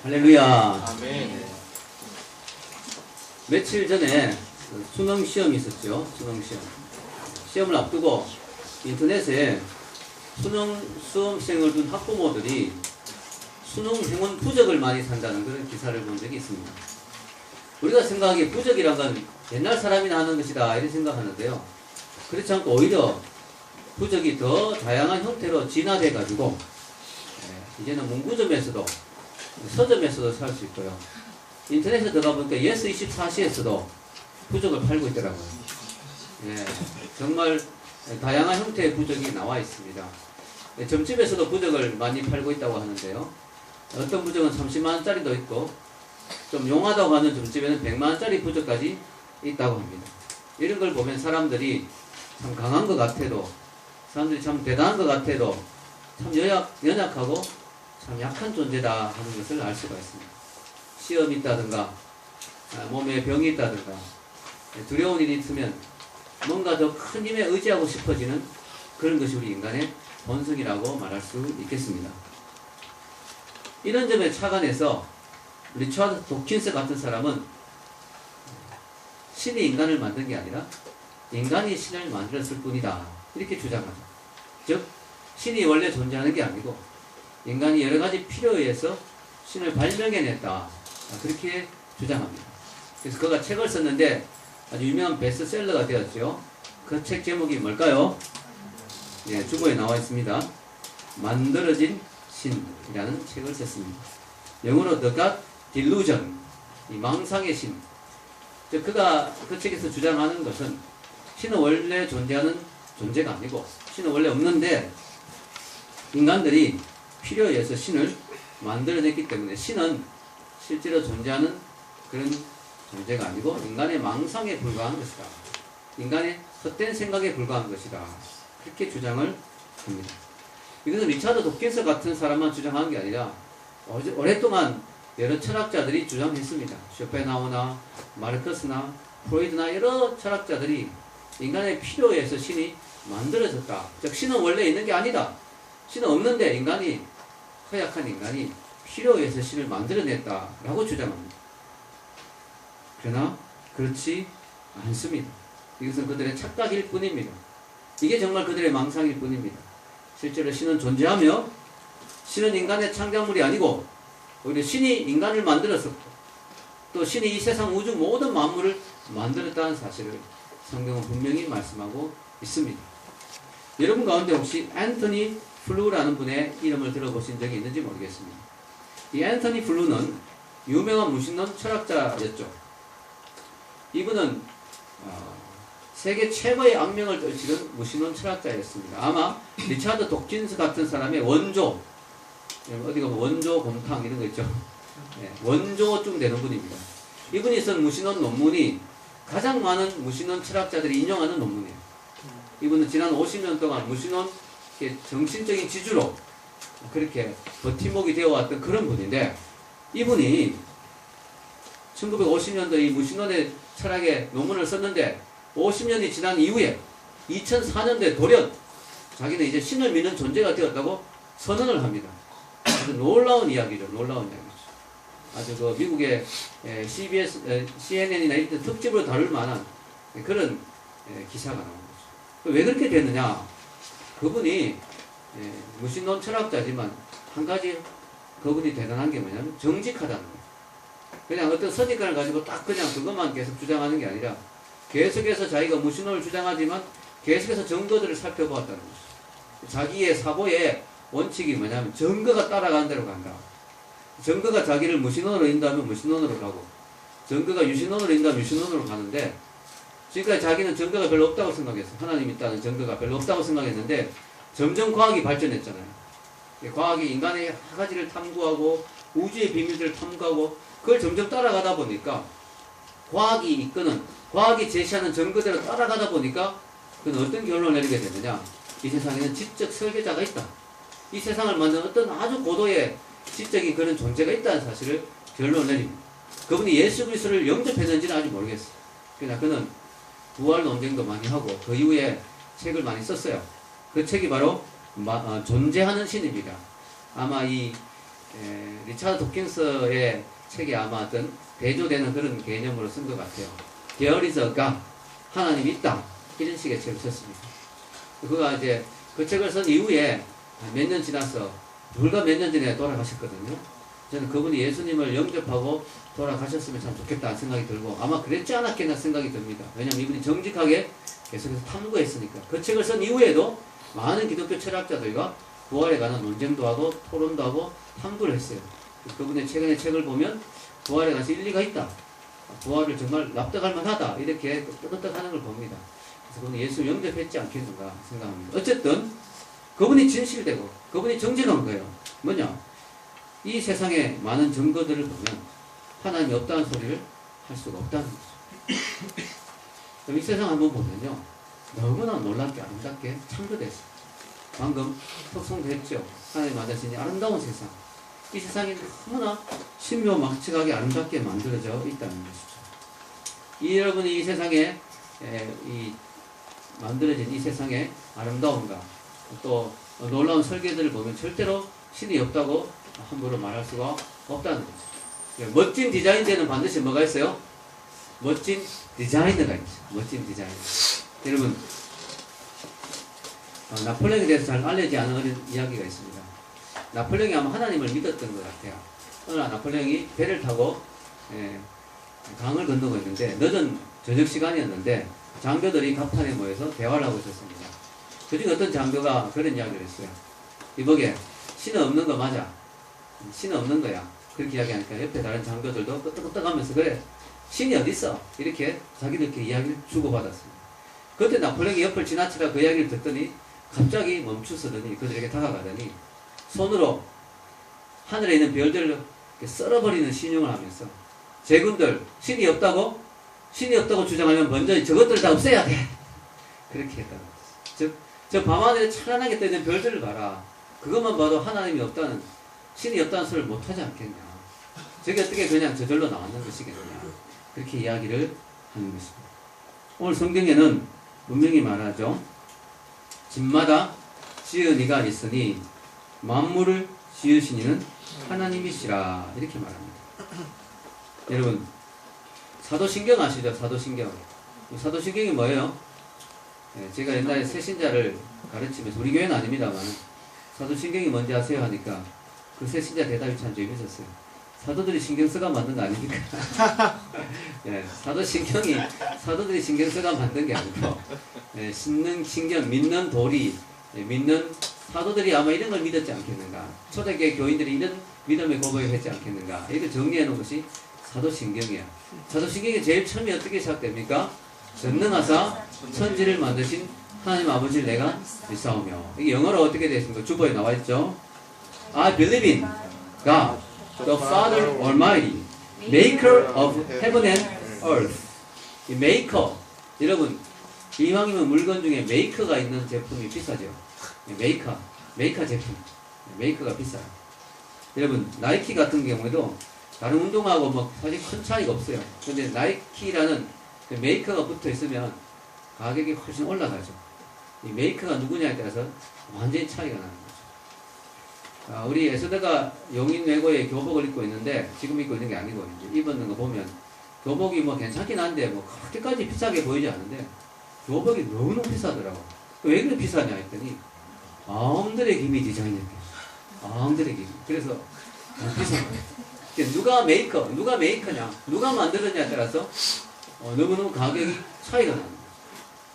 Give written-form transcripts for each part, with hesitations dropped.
할렐루야. 아멘. 며칠 전에 수능 시험이 있었죠. 수능 시험. 시험을 앞두고 인터넷에 수능 수험생을 둔 학부모들이 수능 행운 부적을 많이 산다는 그런 기사를 본 적이 있습니다. 우리가 생각하기에 부적이란 건 옛날 사람이나 하는 것이다 이런 생각하는데요. 그렇지 않고 오히려 부적이 더 다양한 형태로 진화돼 가지고 이제는 문구점에서도 서점에서도 살 수 있고요. 인터넷에 들어가 보니까 예스24시에서도 부적을 팔고 있더라고요. 예, 정말 다양한 형태의 부적이 나와 있습니다. 점집에서도 부적을 많이 팔고 있다고 하는데요. 어떤 부적은 30만원짜리도 있고 좀 용하다고 하는 점집에는 100만원짜리 부적까지 있다고 합니다. 이런 걸 보면 사람들이 참 강한 것 같아도, 사람들이 참 대단한 것 같아도 참 연약하고 참 약한 존재다 하는 것을 알 수가 있습니다. 시험이 있다든가 몸에 병이 있다든가 두려운 일이 있으면 뭔가 더 큰 힘에 의지하고 싶어지는 그런 것이 우리 인간의 본성이라고 말할 수 있겠습니다. 이런 점에 착안해서 리처드 도킨스 같은 사람은 신이 인간을 만든 게 아니라 인간이 신을 만들었을 뿐이다 이렇게 주장하죠. 즉 신이 원래 존재하는 게 아니고 인간이 여러 가지 필요에 의해서 신을 발명해냈다 그렇게 주장합니다. 그래서 그가 책을 썼는데 아주 유명한 베스트셀러가 되었죠. 그 책 제목이 뭘까요? 예, 주보에 나와 있습니다. 만들어진 신이라는 책을 썼습니다. 영어로 The God Delusion, 이 망상의 신. 즉 그가 그 책에서 주장하는 것은 신은 원래 존재하는 존재가 아니고 신은 원래 없는데 인간들이 필요에 의해서 신을 만들어냈기 때문에 신은 실제로 존재하는 그런 존재가 아니고 인간의 망상에 불과한 것이다. 인간의 헛된 생각에 불과한 것이다. 그렇게 주장을 합니다. 이것은 리차드 도킨스 같은 사람만 주장하는 게 아니라 오랫동안 여러 철학자들이 주장했습니다. 쇼펜하우나 마르크스나 프로이드나 여러 철학자들이 인간의 필요에 의해서 신이 만들어졌다. 즉 신은 원래 있는 게 아니다. 신은 없는데 인간이 허약한 인간이 필요에 의해서 신을 만들어냈다라고 주장합니다. 그러나 그렇지 않습니다. 이것은 그들의 착각일 뿐입니다. 이게 정말 그들의 망상일 뿐입니다. 실제로 신은 존재하며 신은 인간의 창작물이 아니고 오히려 신이 인간을 만들었었고 또 신이 이 세상 우주 모든 만물을 만들었다는 사실을 성경은 분명히 말씀하고 있습니다. 여러분 가운데 혹시 앤토니 플루라는 분의 이름을 들어보신 적이 있는지 모르겠습니다. 이 앤토니 플루는 유명한 무신론 철학자였죠. 이분은 세계 최고의 악명을 떨치는 무신론 철학자였습니다. 아마 리차드 도킨스 같은 사람의 원조, 어디 가면 원조 곰탕 이런 거 있죠. 네, 원조쯤 되는 분입니다. 이분이 쓴 무신론 논문이 가장 많은 무신론 철학자들이 인용하는 논문이에요. 이분은 지난 50년 동안 무신론 정신적인 지주로 그렇게 버팀목이 되어왔던 그런 분인데 이분이 1950년도 이 무신론의 철학의 논문을 썼는데 50년이 지난 이후에 2004년도에 돌연 자기는 이제 신을 믿는 존재가 되었다고 선언을 합니다. 아주 놀라운 이야기죠. 놀라운 이야기죠. 아주 그 미국의 CBS, CNN이나 이런 특집으로 다룰 만한 그런 기사가 나온 거죠. 왜 그렇게 됐느냐? 그분이 무신론 철학자지만 한 가지 그분이 대단한 게 뭐냐면 정직하다는 거예요. 그냥 어떤 선입관을 가지고 딱 그냥 그것만 계속 주장하는 게 아니라 계속해서 자기가 무신론을 주장하지만 계속해서 증거들을 살펴보았다는 것이죠. 자기의 사고의 원칙이 뭐냐면 증거가 따라가는 대로 간다. 증거가 자기를 무신론으로 인도하면 무신론으로 가고 증거가 유신론으로 인도하면 유신론으로 가는데 지금까지 자기는 증거가 별로 없다고 생각했어요. 하나님이 있다는 증거가 별로 없다고 생각했는데 점점 과학이 발전했잖아요. 과학이 인간의 한 가지를 탐구하고 우주의 비밀들을 탐구하고 그걸 점점 따라가다 보니까 과학이 이끄는 과학이 제시하는 증거대로 따라가다 보니까 그는 어떤 결론을 내리게 되느냐? 이 세상에는 지적 설계자가 있다. 이 세상을 만든 어떤 아주 고도의 지적인 그런 존재가 있다는 사실을 결론을 내립니다. 그분이 예수 그리스도를 영접했는지는 아직 모르겠어요. 그러나 그는 부활 논쟁도 많이 하고 그 이후에 책을 많이 썼어요. 그 책이 바로 존재하는 신입니다. 아마 이 리차드 도킨스의 책에 아마 어떤 대조되는 그런 개념으로 쓴 것 같아요. There is a God. 하나님이 있다. 이런 식의 책을 썼습니다. 그가 이제 그 책을 쓴 이후에 몇 년 지나서 불과 몇 년 전에 돌아가셨거든요. 저는 그분이 예수님을 영접하고 돌아가셨으면 참 좋겠다는 생각이 들고 아마 그랬지 않았겠나 생각이 듭니다. 왜냐하면 이분이 정직하게 계속해서 탐구했으니까. 그 책을 쓴 이후에도 많은 기독교 철학자들과 부활에 관한 논쟁도 하고 토론도 하고 탐구를 했어요. 그분의 최근의 책을 보면 부활에 관해서 일리가 있다. 부활을 정말 납득할 만하다. 이렇게 뜨뜻하는 걸 봅니다. 그래서 그분이 예수 영접했지 않겠는가 생각합니다. 어쨌든 그분이 진실되고 그분이 정직한 거예요. 뭐냐? 이 세상에 많은 증거들을 보면 하나님이 없다는 소리를 할 수가 없다는 거죠. 그럼 이 세상 한번 보면요. 너무나 놀랍게 아름답게 창조됐어요. 방금 속성됐죠. 하나님 만드신 이 아름다운 세상. 이 세상이 너무나 신묘막측하게 아름답게 만들어져 있다는 것이죠. 여러분이 이 세상에 만들어진 이 세상의 아름다움과 또 놀라운 설계들을 보면 절대로 신이 없다고 함부로 말할 수가 없다는 거죠. 멋진 디자인들은 반드시 뭐가 있어요? 멋진 디자이너가 있죠. 멋진 디자이너. 여러분 나폴레옹에 대해서 잘 알려지지 않은 이야기가 있습니다. 나폴레옹이 아마 하나님을 믿었던 것 같아요. 어느 날 나폴레옹이 배를 타고 강을 건너고 있는데 늦은 저녁 시간이었는데 장교들이 갑판에 모여서 대화를 하고 있었습니다. 그중에 어떤 장교가 그런 이야기를 했어요. 이보게 신은 없는 거 맞아. 신은 없는 거야. 그렇게 이야기하니까 옆에 다른 장교들도 끄떡끄떡하면서 그래 신이 어딨어? 이렇게 자기들끼리 이야기를 주고받았습니다. 그때 나폴레옹이 옆을 지나치다 그 이야기를 듣더니 갑자기 멈추서더니 그들에게 다가가더니 손으로 하늘에 있는 별들을 썰어버리는 신용을 하면서 제군들 신이 없다고? 신이 없다고 주장하면 먼저 저것들 다 없애야 돼. 그렇게 했다는 거죠. 저 밤하늘에 찬란하게 떠있는 별들을 봐라. 그것만 봐도 하나님이 없다는 신이 없다는 소리를 못하지 않겠냐. 저게 어떻게 그냥 저절로 나왔는 것이겠느냐. 그렇게 이야기를 하는 것입니다. 오늘 성경에는 분명히 말하죠. 집마다 지은 이가 있으니 만물을 지으신 이는 하나님이시라. 이렇게 말합니다. 여러분 사도신경 아시죠? 사도신경. 사도신경이 뭐예요? 제가 옛날에 새신자를 가르치면서 우리 교회는 아닙니다만 사도신경이 뭔지 아세요? 하니까 그 새신자 대답이 참 재밌었어요. 사도들이 신경 써가 만든 거 아닙니까? 사도신경이 사도들이 신경 써가 만든 게 아니고 신는 신경, 믿는 도리, 믿는 사도들이 아마 이런 걸 믿었지 않겠는가. 초대교회 교인들이 이런 믿음의 고백을 했지 않겠는가. 이걸 정리해 놓은 것이 사도신경이야. 사도신경이 제일 처음에 어떻게 시작됩니까? 전능하사 천지를 만드신 하나님 아버지를 내가 믿사오며. 이게 영어로 어떻게 되어 있습니까? 주보에 나와 있죠. I believe in God, the Father Almighty, Maker of Heaven and Earth. 이 메이커, 여러분 이왕이면 물건 중에 메이커가 있는 제품이 비싸죠. 메이커 제품, 메이커가 비싸요. 여러분 나이키 같은 경우에도 다른 운동하고 뭐 사실 큰 차이가 없어요. 근데 나이키라는 메이커가 붙어 있으면 가격이 훨씬 올라가죠. 이 메이커가 누구냐에 따라서 완전히 차이가 나는 거죠. 우리 에스더가 용인외고의 교복을 입고 있는데 지금 입고 있는 게 아니고 이제 입었는 거 보면 교복이 뭐 괜찮긴 한데 뭐 그렇게까지 비싸게 보이지 않는데 교복이 너무 비싸더라고. 왜 그렇게 비싸냐 했더니 아웅들의 김이 디자인했대. 아웅들의 김. 그래서 비싼 거예요. 누가 메이커냐, 누가 만들었냐에 따라서 너무너무 가격이 차이가 납니다.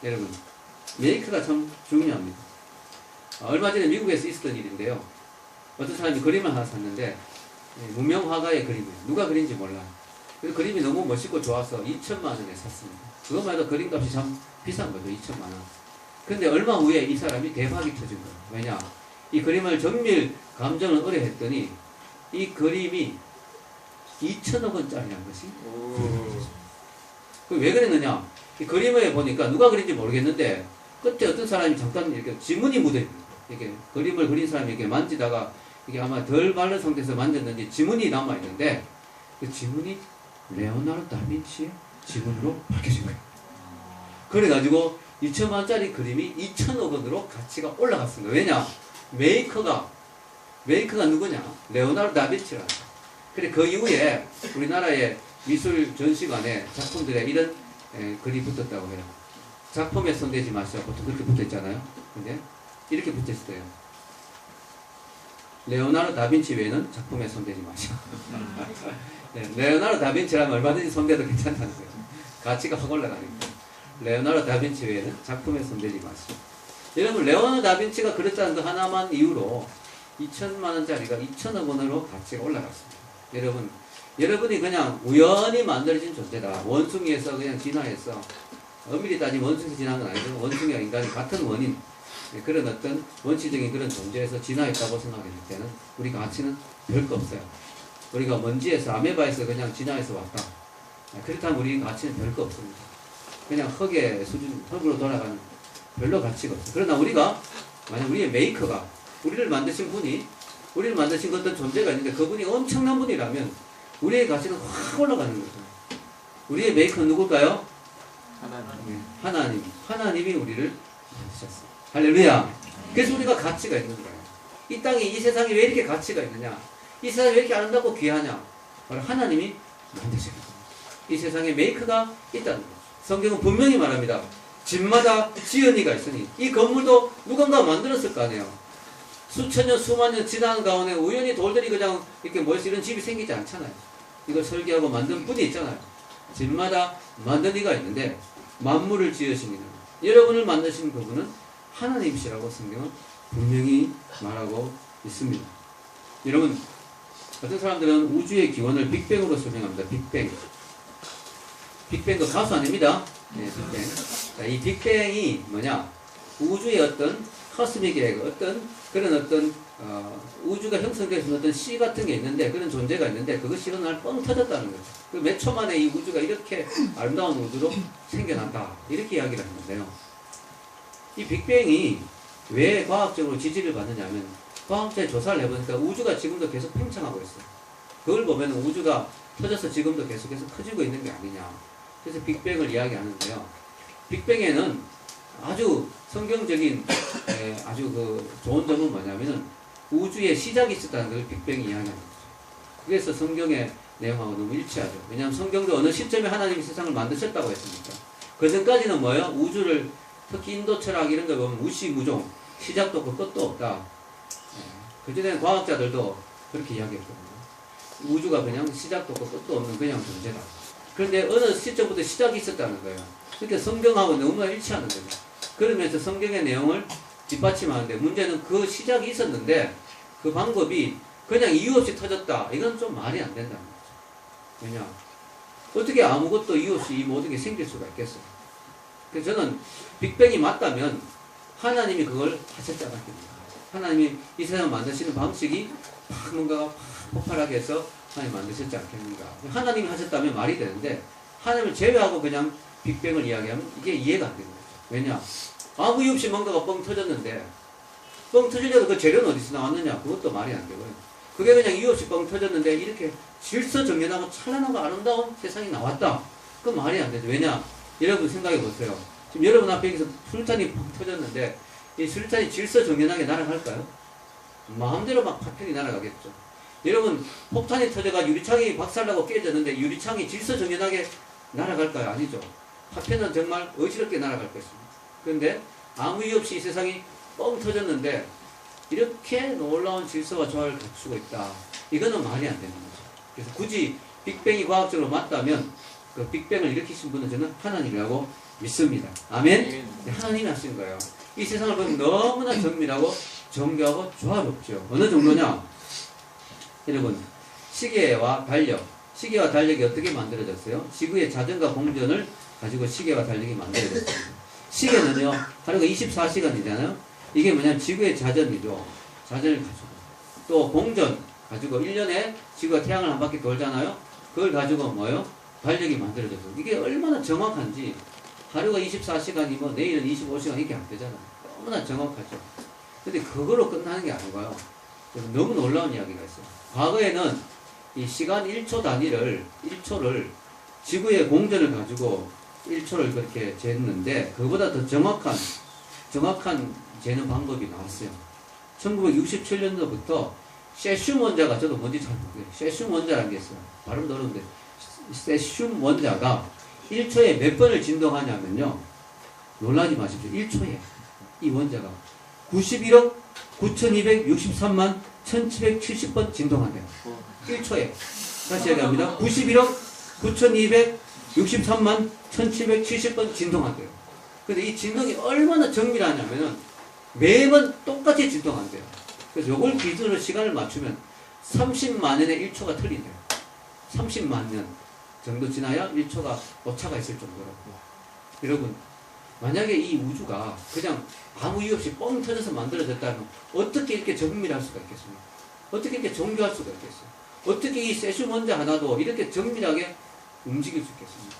여러분 메이커가 참 중요합니다. 얼마 전에 미국에서 있었던 일인데요. 어떤 사람이 그림을 하나 샀는데 무명 화가의 그림이에요. 누가 그린지 몰라요. 그 그림이 너무 멋있고 좋아서 2천만 원에 샀습니다. 그것만 해도 그림값이 참 비싼 거죠. 2천만 원. 근데 얼마 후에 이 사람이 대박이 터진 거예요. 왜냐? 이 그림을 정밀 감정을 의뢰했더니 이 그림이 2천억 원짜리라는 것이 왜 그랬느냐? 이 그림에 보니까 누가 그린지 모르겠는데 끝에 어떤 사람이 잠깐 이렇게 지문이 묻어있는 이렇게 그림을 그린 사람이 이렇게 만지다가 이게 아마 덜 바른 상태에서 만졌는지 지문이 남아있는데 그 지문이 레오나르도 다빈치의 지문으로 밝혀진 거예요. 그래가지고 2천만 원짜리 그림이 2천억 원으로 가치가 올라갔습니다. 왜냐? 메이커가 메이커가 누구냐? 레오나르도 다빈치라. 그래 그 이후에 우리나라의 미술 전시관에 작품들에 이런 글이 붙었다고 해요. 작품에 손대지 마시오. 보통 그렇게 붙어있잖아요. 근데 이렇게 붙어있어요. 레오나르도 다빈치 외에는 작품에 손대지 마시오. 네, 레오나르도 다빈치라면 얼마든지 손대도 괜찮다는 거예요. 가치가 확 올라가니까. 레오나르도 다빈치 외에는 작품에 손대지 마시오. 여러분 레오나르도 다빈치가 그랬다는 거 하나만 이유로 2천만 원짜리가 2천억 원으로 가치가 올라갔습니다. 여러분이 그냥 우연히 만들어진 존재다. 원숭이에서 그냥 진화해서 엄밀히 따지면 원숭이에서 진화한 건 아니고 원숭이와 인간이 같은 원인 그런 어떤 원시적인 그런 존재에서 진화했다고 생각했을 때는 우리 가치는 별거 없어요. 우리가 먼지에서 아메바에서 그냥 진화해서 왔다. 그렇다면 우리 가치는 별거 없습니다. 그냥 흙의 수준, 흙으로 돌아가는 별로 가치가 없어요. 그러나 우리가 만약 우리의 메이커가 우리를 만드신 분이 우리를 만드신 어떤 존재가 있는데 그분이 엄청난 분이라면 우리의 가치는 확 올라가는 거죠. 우리의 메이커는 누굴까요? 하나님. 하나님이 우리를 만드셨어요. 할렐루야. 그래서 우리가 가치가 있는 거예요. 이 땅이 이 세상에 왜 이렇게 가치가 있느냐? 이 세상이 왜 이렇게 아름답고 귀하냐? 바로 하나님이 만드셨기 때문에. 이 세상에 메이커가 있다는 거죠. 성경은 분명히 말합니다. 집마다 지은이가 있으니 이 건물도 누군가 만들었을 거 아니에요. 수천 년, 수만 년 지난 가운데 우연히 돌들이 그냥 이렇게 모여서 이런 집이 생기지 않잖아요. 이걸 설계하고 만든 분이 있잖아요. 집마다 만든 이가 있는데 만물을 지으신 이는 여러분을 만드신 그분은 하나님이시라고 성경은 분명히 말하고 있습니다. 여러분 어떤 사람들은 우주의 기원을 빅뱅으로 설명합니다. 빅뱅. 빅뱅 그 가수 아닙니다. 네, 빅뱅. 자, 이 빅뱅이 뭐냐? 우주의 어떤 코스믹의 어떤 그런 어떤 우주가 형성되어서 어떤 씨 같은 게 있는데 그런 존재가 있는데 그것이 어느 날 뻥 터졌다는 거죠. 그 몇 초 만에 이 우주가 이렇게 아름다운 우주로 생겨났다. 이렇게 이야기를 하는데요. 이 빅뱅이 왜 과학적으로 지지를 받느냐면 과학자의 조사를 해보니까 우주가 지금도 계속 팽창하고 있어요. 그걸 보면 우주가 터져서 지금도 계속해서 커지고 있는 게 아니냐. 그래서 빅뱅을 이야기하는데요. 빅뱅에는 아주 성경적인 아주 그 좋은 점은 뭐냐면은 우주의 시작이 있었다는 걸 빅뱅이 이야기하는 거죠. 그래서 성경의 내용하고 너무 일치하죠. 왜냐하면 성경도 어느 시점에 하나님이 세상을 만드셨다고 했으니까. 그 전까지는 뭐예요? 우주를 특히 인도 철학 이런 거 보면 무시무종 시작도 없고 끝도 없다. 그전에는 과학자들도 그렇게 이야기했거든요. 우주가 그냥 시작도 없고 끝도 없는 그냥 존재다. 그런데 어느 시점부터 시작이 있었다는 거예요. 그러니까 성경하고 너무나 일치하는 거죠. 그러면서 성경의 내용을 뒷받침하는데 문제는 그 시작이 있었는데 그 방법이 그냥 이유 없이 터졌다. 이건 좀 말이 안 된다는 거죠. 왜냐? 어떻게 아무것도 이유 없이 이 모든 게 생길 수가 있겠어요. 그래서 저는 빅뱅이 맞다면 하나님이 그걸 하셨지 않았겠는가. 하나님이 이 세상을 만드시는 방식이 막 뭔가가 폭발하게 해서 하나님 만드셨지 않겠는가. 하나님이 하셨다면 말이 되는데 하나님을 제외하고 그냥 빅뱅을 이야기하면 이게 이해가 안 되는 거죠. 왜냐? 아무 이유 없이 뭔가가 뻥 터졌는데 뻥 터지려도 그 재료는 어디서 나왔느냐? 그것도 말이 안 되고요. 그게 그냥 이유 없이 뻥 터졌는데 이렇게 질서정연하고 찬란하고 아름다운 세상이 나왔다. 그건 말이 안 되죠. 왜냐? 여러분 생각해 보세요. 지금 여러분 앞에 여기서 술잔이 뻥 터졌는데 이 술잔이 질서정연하게 날아갈까요? 마음대로 막 파편이 날아가겠죠. 여러분 폭탄이 터져가 유리창이 박살나고 깨졌는데 유리창이 질서정연하게 날아갈까요? 아니죠. 파편은 정말 어지럽게 날아갈 것입니다. 그런데 아무 이유 없이 이 세상이 뻥 터졌는데 이렇게 놀라운 질서와 조화를 갖추고 있다. 이거는 말이 안 되는 거죠. 그래서 굳이 빅뱅이 과학적으로 맞다면 그 빅뱅을 일으키신 분은 저는 하나님이라고 믿습니다. 아멘? 네, 하나님이 하신 거예요. 이 세상을 보면 너무나 정밀하고 정교하고 조화롭죠. 어느 정도냐? 여러분 시계와 달력이 어떻게 만들어졌어요? 지구의 자전과 공전을 가지고 시계와 달력이 만들어졌습니다. 시계는요 하루가 24시간이잖아요. 이게 뭐냐면 지구의 자전이죠. 자전을 가지고 또 공전 가지고 1년에 지구가 태양을 한 바퀴 돌잖아요. 그걸 가지고 뭐요? 달력이 만들어졌어요. 이게 얼마나 정확한지 하루가 24시간이면 뭐 내일은 25시간 이렇게 안 되잖아요. 너무나 정확하죠. 근데 그걸로 끝나는 게 아니고요. 너무 놀라운 이야기가 있어요. 과거에는 이 시간 1초 단위를 1초를 지구의 공전을 가지고 1초를 그렇게 쟀는데 그보다 더 정확한 재는 방법이 나왔어요. 1967년도부터 세슘 원자가 저도 뭔지 잘 모르겠어요. 세슘 원자라는 게 있어요. 발음도 어려운데 세슘 원자가 1초에 몇 번을 진동하냐면요. 놀라지 마십시오. 1초에 이 원자가 91억 9263만 1770번 진동한대요. 1초에. 다시 얘기합니다. 91억 9263만 1770번 진동한대요. 근데 이 진동이 얼마나 정밀하냐면은 매번 똑같이 진동한대요. 그래서 요걸 기준으로 시간을 맞추면 30만 년에 1초가 틀린대요. 30만 년 정도 지나야 1초가 오차가 있을 정도로. 여러분, 만약에 이 우주가 그냥 아무 이유 없이 뻥 터져서 만들어졌다면 어떻게 이렇게 정밀할 수가 있겠습니까? 어떻게 이렇게 정교할 수가 있겠어요? 어떻게 이 세슘 원자 하나도 이렇게 정밀하게 움직일 수 있겠습니까?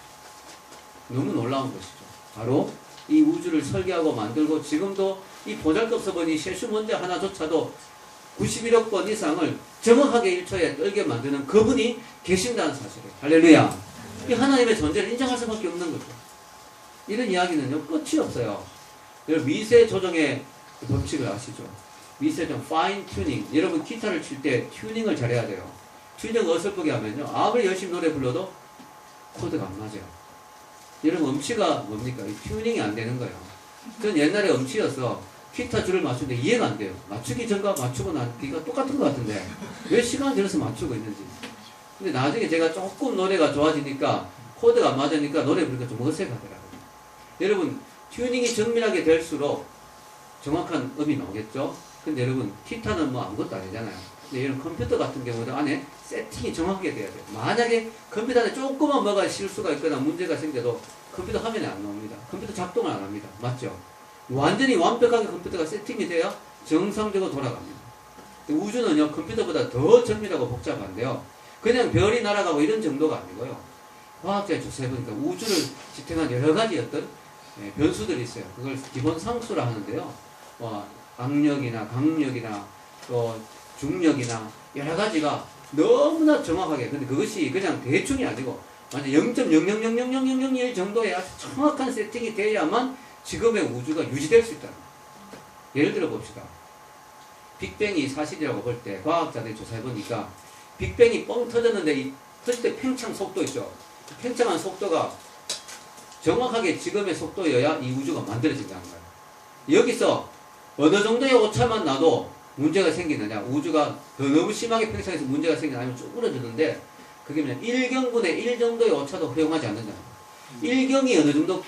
너무 놀라운 것이죠. 바로 이 우주를 설계하고 만들고 지금도 이 보잘것없는 이 세슘 원자 하나조차도 91억 번 이상을 정확하게 1초에 떨게 만드는 그분이 계신다는 사실이에요. 할렐루야. 이 하나님의 존재를 인정할 수밖에 없는 거죠. 이런 이야기는요, 끝이 없어요. 여러분, 미세 조정의 법칙을 아시죠? 미세 조정, 파인 튜닝. 여러분, 기타를 칠 때 튜닝을 잘해야 돼요. 튜닝을 어설프게 하면요, 아무리 열심히 노래 불러도 코드가 안 맞아요. 여러분, 음치가 뭡니까? 튜닝이 안 되는 거예요. 전 옛날에 음치여서 기타 줄을 맞추는데 이해가 안 돼요. 맞추기 전과 맞추고 나기가 똑같은 것 같은데 왜 시간을 들여서 맞추고 있는지. 근데 나중에 제가 조금 노래가 좋아지니까 코드가 안 맞으니까 노래 부르니까 좀 어색하더라고요. 여러분, 튜닝이 정밀하게 될수록 정확한 음이 나오겠죠? 근데 여러분, 기타는 뭐 아무것도 아니잖아요. 근데 이런 컴퓨터 같은 경우는 안에 세팅이 정확하게 돼야 돼요. 만약에 컴퓨터 안에 조그만 뭐가 실수가 있거나 문제가 생겨도 컴퓨터 화면에 안 나옵니다. 컴퓨터 작동을 안 합니다. 맞죠? 완전히 완벽하게 컴퓨터가 세팅이 돼야 정상적으로 돌아갑니다. 우주는요, 컴퓨터보다 더 정밀하고 복잡한데요. 그냥 별이 날아가고 이런 정도가 아니고요. 과학자의 조사해 보니까 우주를 지탱한 여러 가지 어떤 변수들이 있어요. 그걸 기본 상수라 하는데요. 악력이나 강력이나 또 중력이나 여러 가지가 너무나 정확하게, 근데 그것이 그냥 대충이 아니고 완전 0.00000001 정도의 아주 정확한 세팅이 돼야만 지금의 우주가 유지될 수 있다. 예를 들어 봅시다. 빅뱅이 사실이라고 볼 때 과학자들이 조사해 보니까 빅뱅이 뻥 터졌는데 이 터질 때 팽창 속도 있죠. 팽창한 속도가 정확하게 지금의 속도여야 이 우주가 만들어진다는 거예요. 여기서 어느 정도의 오차만 나도 문제가 생기느냐, 우주가 더 너무 심하게 팽창해서 문제가 생기느냐, 아니면 쭈그러드는데 그게 뭐냐, 1경분의 1 정도의 오차도 허용하지 않는다. 1경이 어느 정도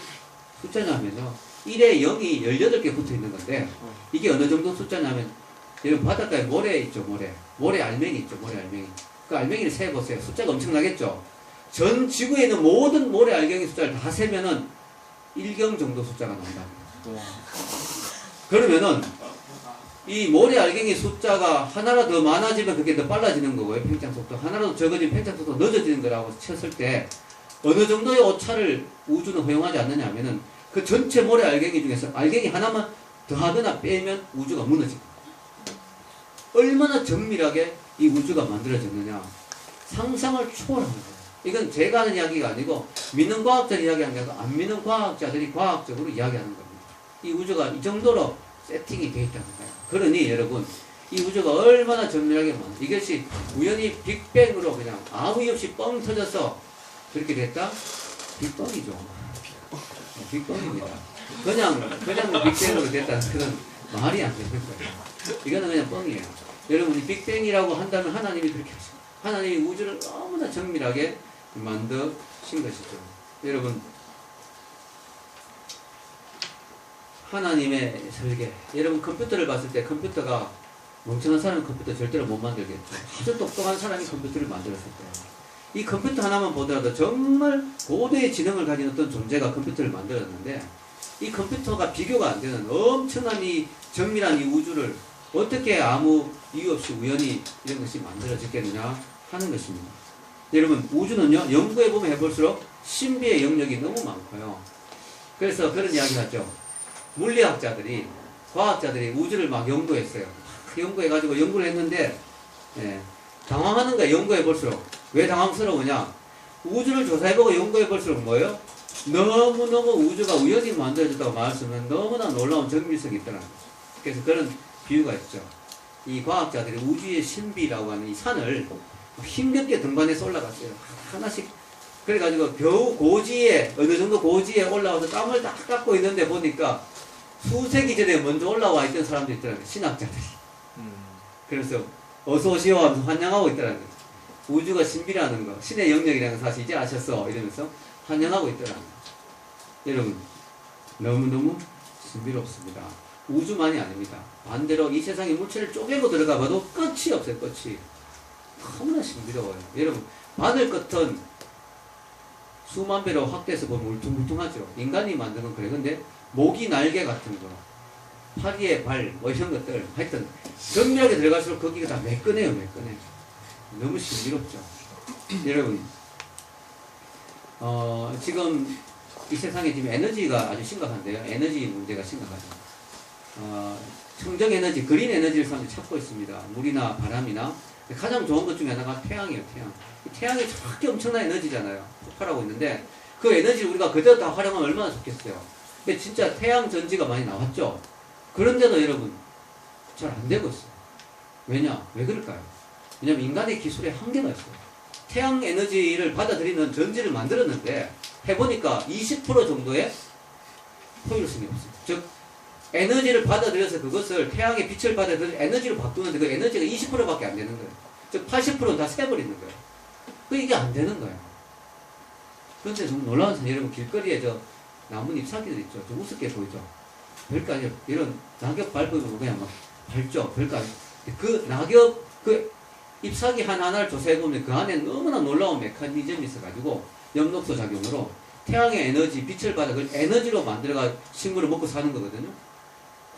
숫자냐면요, 1에 0이 18개 붙어 있는 건데 이게 어느 정도 숫자냐면, 여러분 바닷가에 모래 있죠, 모래 알맹이 있죠, 모래 알맹이. 그 알맹이를 세보세요. 숫자가 엄청나겠죠. 전 지구에 있는 모든 모래 알갱이 숫자를 다 세면은 1경 정도 숫자가 나온다. 그러면은 이 모래 알갱이 숫자가 하나라도 더 많아지면 그게 더 빨라지는 거고요. 팽창 속도. 하나라도 적어지면 팽창 속도 늦어지는 거라고 쳤을 때 어느 정도의 오차를 우주는 허용하지 않느냐 하면은 그 전체 모래 알갱이 중에서 알갱이 하나만 더하거나 빼면 우주가 무너집니다. 얼마나 정밀하게 이 우주가 만들어졌느냐. 상상을 초월하는 거예요. 이건 제가 하는 이야기가 아니고 믿는 과학자들이 이야기하는 게 아니고 안 믿는 과학자들이 과학적으로 이야기하는 겁니다. 이 우주가 이 정도로 세팅이 되어 있다는 거예요. 그러니 여러분, 이 우주가 얼마나 정밀하게 이것이 우연히 빅뱅으로 그냥 아무 이유 없이 뻥 터져서 그렇게 됐다? 빅뻥이죠. 빅뻥입니다. 그냥 빅뱅으로 됐다는 그런 말이 안 되는 거예요. 이거는 그냥 뻥이에요. 여러분이 빅뱅이라고 한다면 하나님이 그렇게 하시고, 하나님이 우주를 너무나 정밀하게 만드신 것이죠. 여러분, 하나님의 설계. 여러분 컴퓨터를 봤을 때 컴퓨터가 멍청한 사람은 컴퓨터 절대로 못 만들겠죠. 아주 똑똑한 사람이 컴퓨터를 만들었을 때 이 컴퓨터 하나만 보더라도 정말 고도의 지능을 가진 어떤 존재가 컴퓨터를 만들었는데 이 컴퓨터가 비교가 안 되는 엄청난 이 정밀한 이 우주를 어떻게 아무 이유 없이 우연히 이런 것이 만들어졌겠느냐 하는 것입니다. 여러분, 우주는요, 연구해보면 해볼수록 신비의 영역이 너무 많고요. 그래서 그런 이야기 하죠. 물리학자들이, 과학자들이 우주를 막 연구했어요. 연구해가지고 연구를 했는데, 당황하는 거야, 연구해볼수록. 왜 당황스러우냐? 우주를 조사해보고 연구해볼수록 뭐예요? 너무너무 우주가 우연히 만들어졌다고 말씀은 너무나 놀라운 정밀성이 있더라고요. 그래서 그런 비유가 있죠. 이 과학자들이 우주의 신비라고 하는 이 산을 힘겹게 등반해서 올라갔어요. 하나씩. 그래가지고 겨우 고지에, 어느 정도 고지에 올라와서 땀을 딱 닦고 있는데 보니까 수세기 전에 먼저 올라와 있던 사람도 있더라고요. 신학자들이. 그래서 어서 오시오 하면서 환영하고 있더라고요. 우주가 신비라는 거, 신의 영역이라는 거 사실 이제 아셨어 이러면서 환영하고 있더라고요. 여러분, 너무너무 신비롭습니다. 우주만이 아닙니다. 반대로 이 세상의 물체를 쪼개고 들어가 봐도 끝이 없어요. 끝이. 너무나 신비로워요. 여러분, 바늘 끝은 수만 배로 확대해서 보면 울퉁불퉁하죠. 인간이 만든 건 그래. 근데 모기 날개 같은 거, 파리의 발, 뭐 이런 것들 하여튼 정밀하게 들어갈수록 거기가 다 매끈해요. 매끈해. 너무 신비롭죠. 여러분, 지금 이 세상에 지금 에너지가 아주 심각한데요. 에너지 문제가 심각하죠. 청정 에너지, 그린 에너지를 사람들이 찾고 있습니다. 물이나 바람이나. 가장 좋은 것 중에 하나가 태양이에요. 태양. 태양이 정확히 엄청난 에너지잖아요. 폭발하고 있는데 그 에너지를 우리가 그대로 다 활용하면 얼마나 좋겠어요. 근데 진짜 태양 전지가 많이 나왔죠. 그런데도 여러분 잘 안 되고 있어요. 왜냐? 왜 그럴까요? 왜냐면 인간의 기술에 한계가 있어요. 태양 에너지를 받아들이는 전지를 만들었는데 해보니까 20% 정도의 효율성이 없어요. 즉 에너지를 받아들여서 그것을 태양의 빛을 받아들여 에너지로 바꾸는데 그 에너지가 20%밖에 안 되는 거예요. 즉 80%는 다 새버리는 거예요. 이게 안 되는 거예요. 그런데 좀 놀라운 사실, 여러분 길거리에 저 나뭇잎 사기들 있죠. 좀 우습게 보이죠. 별거 아니에요. 이런 낙엽 밟으면 그냥 막 밟죠. 별거 아니에요. 그 낙엽 그 잎사귀 하나하나를 조사해보면 그 안에 너무나 놀라운 메커니즘이 있어가지고 엽록소 작용으로 태양의 에너지, 빛을 받아 그 에너지로 만들어가 식물을 먹고 사는 거거든요.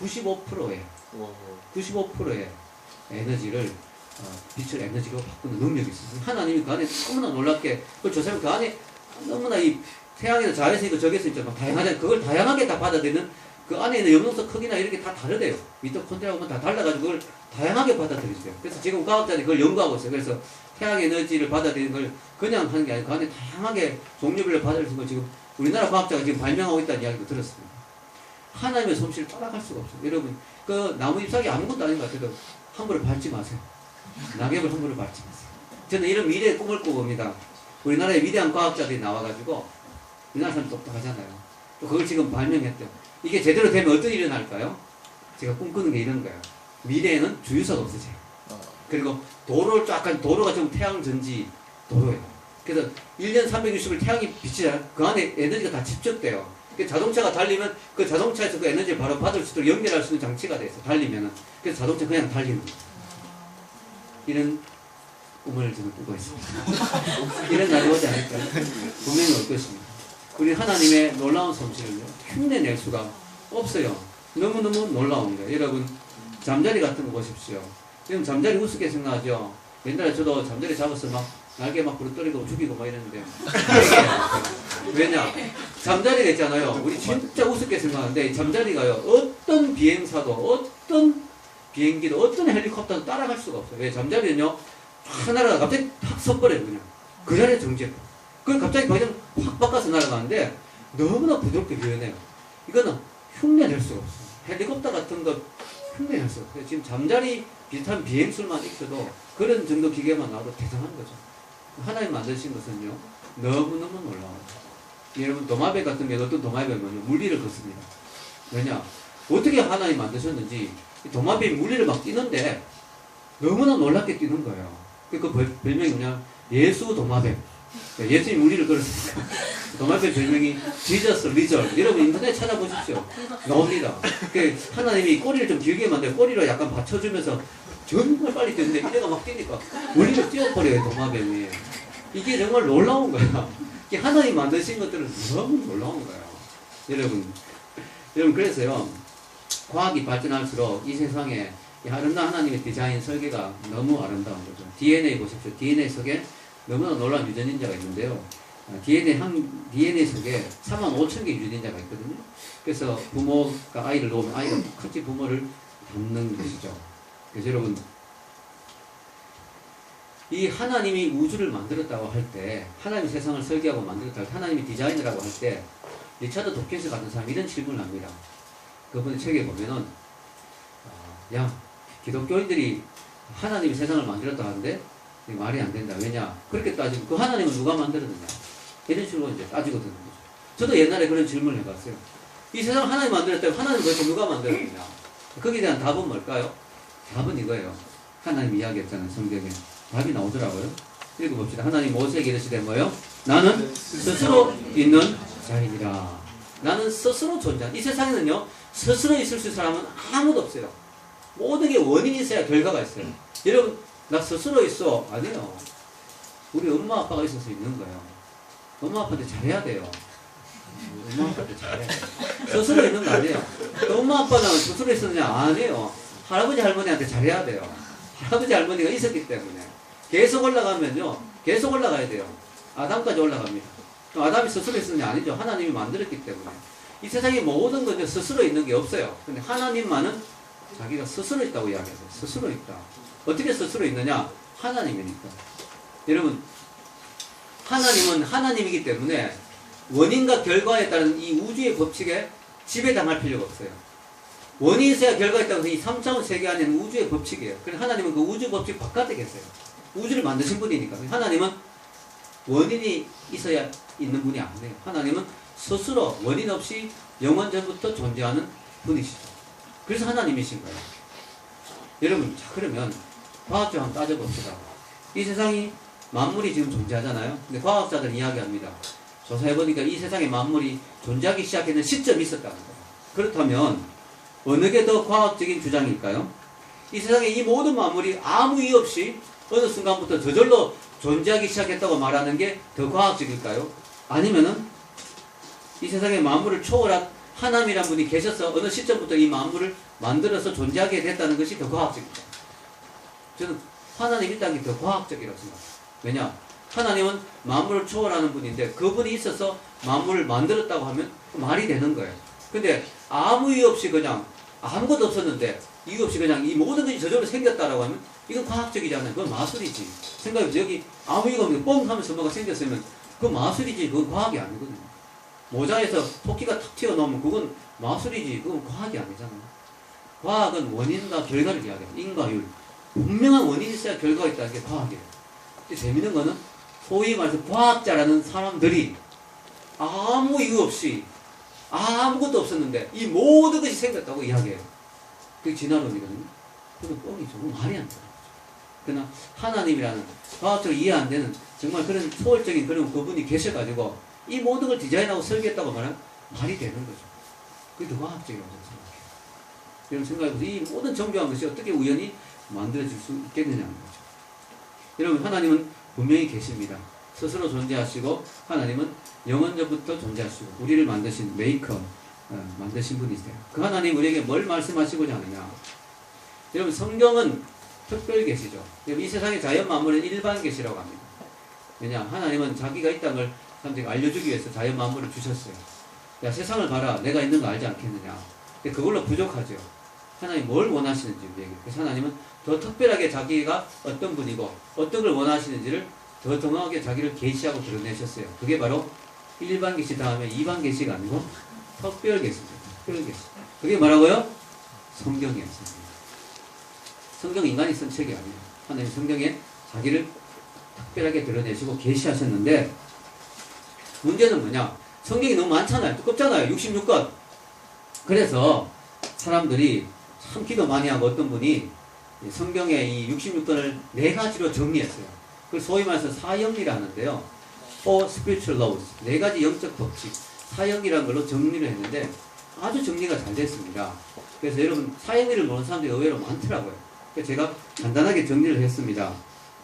95%의 95%의 에너지를 빛을 에너지로 바꾸는 능력이 있습니다. 하나님이 그 안에 너무나 놀랍게 그걸 조사하면 그 안에 너무나 이 태양에서 자외선 있고 적외선 있잖아요. 다양하잖아요. 그걸 다양하게 다 받아들이는 그 안에 있는 엽록소 크기나 이렇게 다 다르대요. 미토콘드리아하고는 다 달라가지고 그걸 다양하게 받아들이세요. 그래서 지금 과학자들이 그걸 연구하고 있어요. 그래서 태양 에너지를 받아들이는 걸 그냥 하는 게 아니고 그 안에 다양하게 종류별로 받아들이는 걸 지금 우리나라 과학자가 지금 발명하고 있다는 이야기도 들었습니다. 하나님의 솜씨를 따라갈 수가 없어요. 여러분, 그 나무 잎사귀 아무것도 아닌 것 같아도 함부로 밟지 마세요. 낙엽을 함부로 밟지 마세요. 저는 이런 미래의 꿈을 꾸봅니다. 우리나라의 위대한 과학자들이 나와가지고 우리나라 사람 똑똑하잖아요. 또 그걸 지금 발명했대요. 이게 제대로 되면 어떤 일이 날까요? 제가 꿈꾸는 게 이런 거예요. 미래에는 주유소가 없어져요. 그리고 도로를 약간 도로가 좀 태양 전지 도로예요. 그래서 1년 360일 태양이 빛이 그 안에 에너지가 다 집적돼요. 자동차가 달리면 그 자동차에서 그 에너지를 바로 받을 수 있도록 연결할 수 있는 장치가 돼 있어요. 달리면은. 그래서 자동차 그냥 달리는 거예요. 이런 꿈을 저는 꾸고 있습니다. 이런 날이 오지 않을까요? 분명히 올 것입니다. 우리 하나님의 놀라운 솜씨를 흉내낼 수가 없어요. 너무너무 놀라운 거예요. 여러분, 잠자리 같은 거 보십시오. 지금 잠자리 우습게 생각하죠. 옛날에 저도 잠자리 잡아서 막 날개 막 부러뜨리고 죽이고 막 이랬는데 왜냐? 잠자리가 있잖아요. 우리 진짜 우습게 생각하는데 잠자리가요. 어떤 비행사도 어떤 비행기도 어떤 헬리콥터도 따라갈 수가 없어요. 왜? 잠자리는요. 하나가 갑자기 탁 서버려요. 그냥 그 자리에 정지해. 그걸 갑자기 그냥 확 바꿔서 날아가는데 너무나 부드럽게 유연해요. 이거는 흉내낼 수가 없어요. 헬리콥터 같은 거 흉내낼 수가 없어요. 지금 잠자리 비슷한 비행술만 익혀도 그런 정도 기계만 나와도 대단한 거죠. 하나님 만드신 것은요 너무너무 놀라워요. 여러분 도마뱀 같은 경우 어떤 도마뱀은요 물리를 걷습니다. 왜냐? 어떻게 하나님 만드셨는지 도마뱀이 물리를 막 뛰는데 너무나 놀랍게 뛰는 거예요. 그 별명이 뭐냐? 예수 도마뱀. 예수님이 물리를 걸었으니까 도마뱀 별명이 지저스 리절. 여러분 인터넷 찾아보십시오. 나옵니다. 하나님이 꼬리를 좀 길게 만들어 꼬리로 약간 받쳐주면서 정말 빨리 뛰는데 이래가 막 뛰니까 물리를 뛰어버려요. 도마뱀이. 이게 정말 놀라운 거야. 하나님 만드신 것들은 너무 놀라운 거예요. 여러분 그래서요 과학이 발전할수록 이 세상에 아름다운 하나님의 디자인 설계가 너무 아름다운 거죠. DNA 보십시오. DNA 속에 너무나 놀라운 유전인자가 있는데요. DNA 속에 45,000개 유전인자가 있거든요. 그래서 부모가 아이를 놓으면 아이가 똑같이 부모를 닮는 것이죠. 그래서 여러분 이 하나님이 우주를 만들었다고 할 때 하나님이 세상을 설계하고 만들었다고 할 때 하나님이 디자인이라고 할 때 리차드 도킨스 같은 사람이 이런 질문을 합니다. 그분의 책에 보면은 야 기독교인들이 하나님이 세상을 만들었다 하는데 말이 안 된다. 왜냐? 그렇게 따지면 그 하나님은 누가 만들었느냐? 이런 식으로 이제 따지고 드는 거죠. 저도 옛날에 그런 질문을 해봤어요. 이 세상을 하나님이 만들었다면 하나님 도대체 누가 만들었느냐? 거기에 대한 답은 뭘까요? 답은 이거예요. 하나님 이야기했잖아요. 성경에. 답이 나오더라고요. 읽어봅시다. 하나님 모세에게 이르시되 뭐요? 나는 스스로 있는 자이니라. 나는 스스로 존재한. 이 세상에는요, 스스로 있을 수 있는 사람은 아무도 없어요. 모든 게 원인이 있어야 결과가 있어요. 여러분, 나 스스로 있어. 아니에요. 우리 엄마 아빠가 있어서 있는 거예요. 엄마 아빠한테 잘해야 돼요. 엄마 아빠한테 잘해야 돼요. 스스로 있는 거 아니에요. 엄마 아빠는 스스로 있었느냐? 아니에요. 할아버지 할머니한테 잘해야 돼요. 할아버지 할머니가 있었기 때문에. 계속 올라가면요. 계속 올라가야 돼요. 아담까지 올라갑니다. 아담이 스스로 있었느냐? 아니죠. 하나님이 만들었기 때문에. 이 세상에 모든 건 스스로 있는 게 없어요. 근데 하나님만은 자기가 스스로 있다고 이야기해요. 스스로 있다. 어떻게 스스로 있느냐? 하나님이니까. 여러분, 하나님은 하나님이기 때문에 원인과 결과에 따른 이 우주의 법칙에 지배당할 필요가 없어요. 원인이 있어야 결과가 있다고 해서 이 3차원 세계 안에는 우주의 법칙이에요. 그래서 하나님은 그 우주 법칙 바깥에 계세요. 우주를 만드신 분이니까. 하나님은 원인이 있어야 있는 분이 아니에요. 하나님은 스스로 원인 없이 영원 전부터 존재하는 분이시죠. 그래서 하나님이신 거예요. 여러분, 자, 그러면 과학적으로 한번 따져봅시다. 이 세상이 만물이 지금 존재하잖아요. 근데 과학자들은 이야기합니다. 조사해보니까 이 세상에 만물이 존재하기 시작했는 시점이 있었다는 거예요. 그렇다면 어느 게 더 과학적인 주장일까요? 이 세상에 이 모든 만물이 아무 이유 없이 어느 순간부터 저절로 존재하기 시작했다고 말하는 게 더 과학적일까요? 아니면은 이 세상에 만물을 초월한 하나님이란 분이 계셔서 어느 시점부터 이 만물을 만들어서 존재하게 됐다는 것이 더 과학적입니다. 저는 하나님이 있다는 게 더 과학적이라고 생각합니다. 왜냐? 하나님은 만물을 초월하는 분인데 그분이 있어서 만물을 만들었다고 하면 말이 되는 거예요. 근데 아무 이유 없이 그냥 아무것도 없었는데 이유 없이 그냥 이 모든 것이 저절로 생겼다라고 하면 이건 과학적이지 않아요. 그건 마술이지. 생각해보세요. 여기 아무 이유가 없는데 뻥 하면서 뭐가 생겼으면 그건 마술이지. 그건 과학이 아니거든요. 모자에서 토끼가 탁 튀어나오면 그건 마술이지. 그건 과학이 아니잖아요. 과학은 원인과 결과를 이야기해요. 인과율. 분명한 원인이 있어야 결과가 있다는 게 과학이에요. 근데 재밌는 거는 소위 말해서 과학자라는 사람들이 아무 이유 없이 아무것도 없었는데 이 모든 것이 생겼다고 이야기해요. 그게 진화론이거든요. 그건 뻥이죠. 말이 안 돼요. 그러나 하나님이라는 과학적으로 이해 안 되는 정말 그런 초월적인 그런 그분이 계셔가지고 이 모든 걸 디자인하고 설계했다고 말하면 말이 되는 거죠. 그게 더 과학적이라고 생각해요. 여러분 생각해보세요. 이 모든 정교한 것이 어떻게 우연히 만들어질 수 있겠느냐는 거죠. 여러분 하나님은 분명히 계십니다. 스스로 존재하시고 하나님은 영원전부터 존재하시고 우리를 만드신 메이커, 만드신 분이세요. 그 하나님 우리에게 뭘 말씀하시고자 하느냐. 여러분 성경은 특별 계시죠. 이 세상의 자연 만물은 일반 계시라고 합니다. 왜냐 하나님은 자기가 있다는 걸 사람들에게 알려주기 위해서 자연 만물을 주셨어요. 야 세상을 봐라. 내가 있는 거 알지 않겠느냐. 근데 그걸로 부족하죠. 하나님 뭘 원하시는지 우리에게. 그래서 하나님은 더 특별하게 자기가 어떤 분이고 어떤 걸 원하시는지를 더 정확하게 자기를 계시하고 드러내셨어요. 그게 바로 일반 계시 다음에 이반 계시가 아니고 특별 계시죠. 특별 계시. 그게 뭐라고요? 성경이에요. 성경 인간이 쓴 책이 아니에요. 하나님 성경에 자기를 특별하게 드러내시고 계시하셨는데 문제는 뭐냐? 성경이 너무 많잖아요. 두껍잖아요. 66권. 그래서 사람들이 참 기도 많이 하고 어떤 분이 성경의 이 66권을 4가지로 정리했어요. 그걸 소위 말해서 사형리라 하는데요. Four spiritual laws. 4가지 영적 법칙. 사형리라는 걸로 정리를 했는데 아주 정리가 잘 됐습니다. 그래서 여러분 사형리를 모르는 사람들이 의외로 많더라고요. 그래서 제가 간단하게 정리를 했습니다.